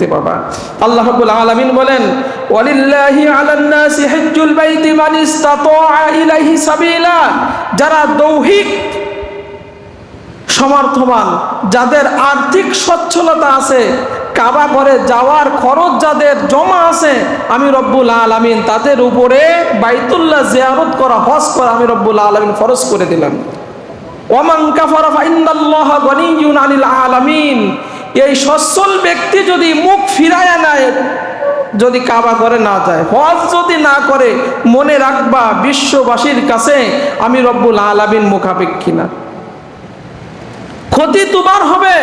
দেখতে পাবা। আল্লাহ রাব্বুল আলামিন বলেন, ওয়ালিল্লাহি আলান নাসি হিজ্জুল বাইতি মান ইসতাতাআ ইলাইহি সাবিলা, যারা দৈহিক সমর্থবান, যাদের আর্থিক সচ্ছলতা আছে, কাবা ঘরে যাওয়ার খরচ যাদের জমা আছে, আমি রব্বুল আলামিন তাদের উপরে বাইতুল্লাহ জিয়ারত করা, হজ করা আমি রব্বুল আলামিন ফরজ করে দিলাম। ওয়ামান কাফারা ফাইন্নাল্লাহা গনিয়্যুন আনিল আলামিন, এই সচ্ছল ব্যক্তি যদি মুখ ফিরায়া নেয়, যদি কাবা ঘরে না যায়, হজ যদি না করে, মনে রাখবা বিশ্ববাসীর কাছে আমি রব্বুল আলামিন মুখাপেক্ষী না, ক্ষতি তোমার হবে।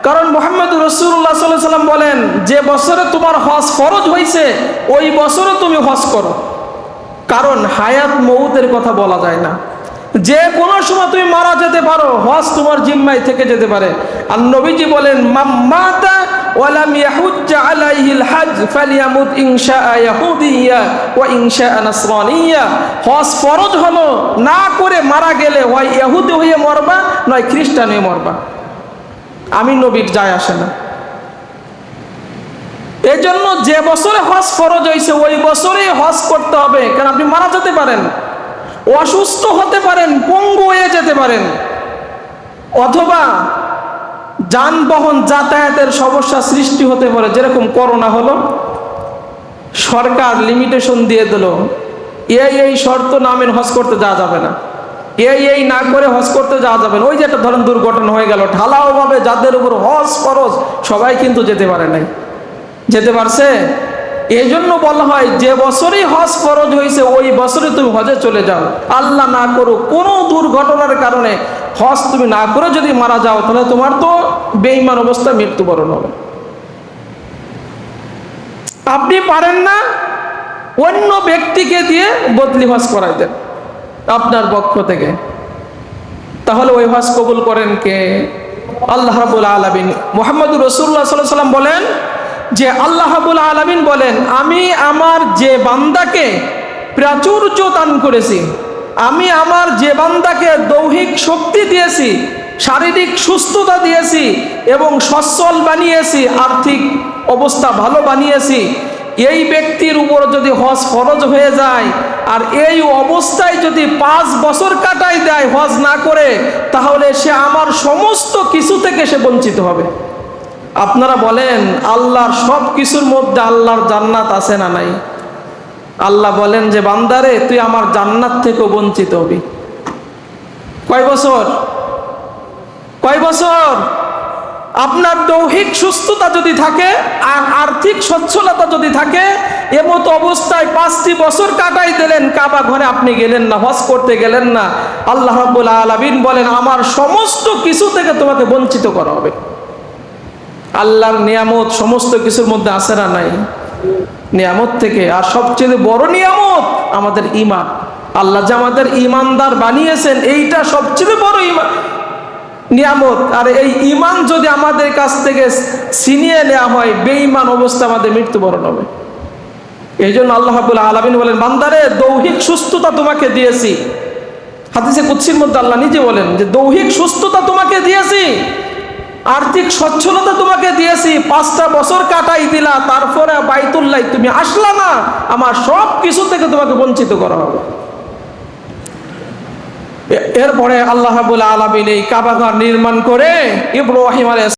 কারণ মুহাম্মদ রাসূলুল্লাহ সাল্লাল্লাহু আলাইহি ওয়াসাল্লাম বলেন, যে বছরে তোমার হজ ফরজ হয়েছে ওই বছরে তুমি হজ করো, কারণ হায়াত মউতের কথা বলা যায় না, যে কোনো সময় তুমি মারা যেতে পারো, হজ তোমার জিম্মায় থেকে যেতে পারে। আর নবীজি বলেন, মাম্মাতা ওয়ালাম ইয়াহুজ্জা আলাইহিল হজ ফালিয়ামুত ইনশাআ ইয়াহুদিয়্যা ওয়া ইনশাআ নাসরানিয়্যা, হজ ফরজ হলো, না করে মারা গেলে হয় ইহুদি হয়ে মরবা নয় খ্রিস্টান হয়ে মরবা, আমি নবীর যায় আসে না। এই জন্য যে বছরে হজ ফরজ হয়েছে ওই বছরেই হজ করতে হবে, কারণ আপনি মারা যেতে পারেন, অসুস্থ হতে পারেন, পঙ্গু হয়ে যেতে পারেন, অথবা যানবাহন যাতায়াতের সমস্যা সৃষ্টি হতে পারে, যেরকম করোনা হলো, সরকার লিমিটেশন দিয়ে দিল, এই শর্ত নামের হজ করতে যাওয়া যাবে না, এই না করে হজ করতে যাওয়া যাবে না। ওই যে একটা ধরেন দুর্ঘটনা হয়ে গেল, ঢালাওভাবে যাদের উপর হজ ফরজ সবাই কিন্তু যেতে পারে নাই, যেতে পারছে। এই জন্য বলা হয় যে বছরই হজ ফরজ হয়েছে ওই বছরে তুমি হজে চলে যাও। আল্লাহ না করো কোনো দুর্ঘটনার কারণে হজ তুমি না করে যদি মারা যাও, তাহলে তোমার তো বেঈমান অবস্থায় মৃত্যুবরণ হবে। আপনি পারেন না, অন্য ব্যক্তিকে দিয়ে বদলি হজ করাই দেন আপনার পক্ষ থেকে, তাহলে ওই হজ কবুল করেন কে? আল্লাহ রাব্বুল আলামিন। মুহাম্মদুর রাসূলুল্লাহ সাল্লাল্লাহু আলাইহি ওয়াসাল্লাম বলেন যে আল্লাহ রাব্বুল আলামিন বলেন, আমি আমার যে বান্দাকে প্রাচুর্য দান করেছি, আমি আমার যে বান্দাকে দৈহিক শক্তি দিয়েছি, শারীরিক সুস্থতা দিয়েছি এবং সচ্ছল বানিয়েছি, আর্থিক অবস্থা ভালো বানিয়েছি, এই ব্যক্তির উপর যদি হজ ফরজ হয়ে যায় আর এই অবস্থায় যদি 5 বছর কাটাই দেয় হজ না করে, তাহলে সে আমার সমস্ত কিছু থেকে সে বঞ্চিত হবে। আপনারা বলেন, আল্লাহর সব কিছুর মধ্যে আল্লাহর জান্নাত আছে না নাই? আল্লাহ বলেন যে বান্দারে তুই আমার জান্নাত থেকে বঞ্চিত হবি। কয় বছর? কয় বছর? আপনার দৈহিক সুস্থতা যদি থাকে আর আর্থিক সচ্ছলতা যদি থাকে, এমতো অবস্থায় 5টি বছর কাটাই দিলেন, কাবা ঘরে আপনি গেলেন না, হজ করতে গেলেন না, আল্লাহ রাব্বুল আলামিন বলেন আমার সমস্ত কিছু থেকে তোমাকে বঞ্চিত করা হবে। আল্লাহর নিয়ামত সমস্ত কিছুর মধ্যে আছে না নাই? নিয়ামত থেকে আর সবচেয়ে বড় নিয়ামত আমাদের ঈমান। আল্লাহ যে আমাদের ঈমানদার বানিয়েছেন, এইটা সবচেয়ে বড় নিয়ামত। আর এই ঈমান যদি আমাদের কাছ থেকে ছিনিয়ে নেওয়া হয়, বেঈমান অবস্থা আমাদের মৃত্যুবরণ হবে। এই জন্য আল্লাহ রাব্বুল আলামিন বলেন, বান্দারে দৈহিক সুস্থতা তোমাকে দিয়েছি। হাদিসে কুদসির মধ্যে আল্লাহ নিজে বলেন যে দৈহিক সুস্থতা তোমাকে দিয়েছি, আর্থিক সচ্ছলতা তোমাকে দিয়েছি, 5টা বছর কাটাই দিলা, তারপরে বাইতুল্লাহ তুমি আসলা না, আমার সব কিছু থেকে তোমাকে বঞ্চিত করা হবে। এরপরে আল্লাহ রাব্বুল আলামিন এই কাবা ঘর নির্মাণ করে ইব্রাহিম আলাইহিস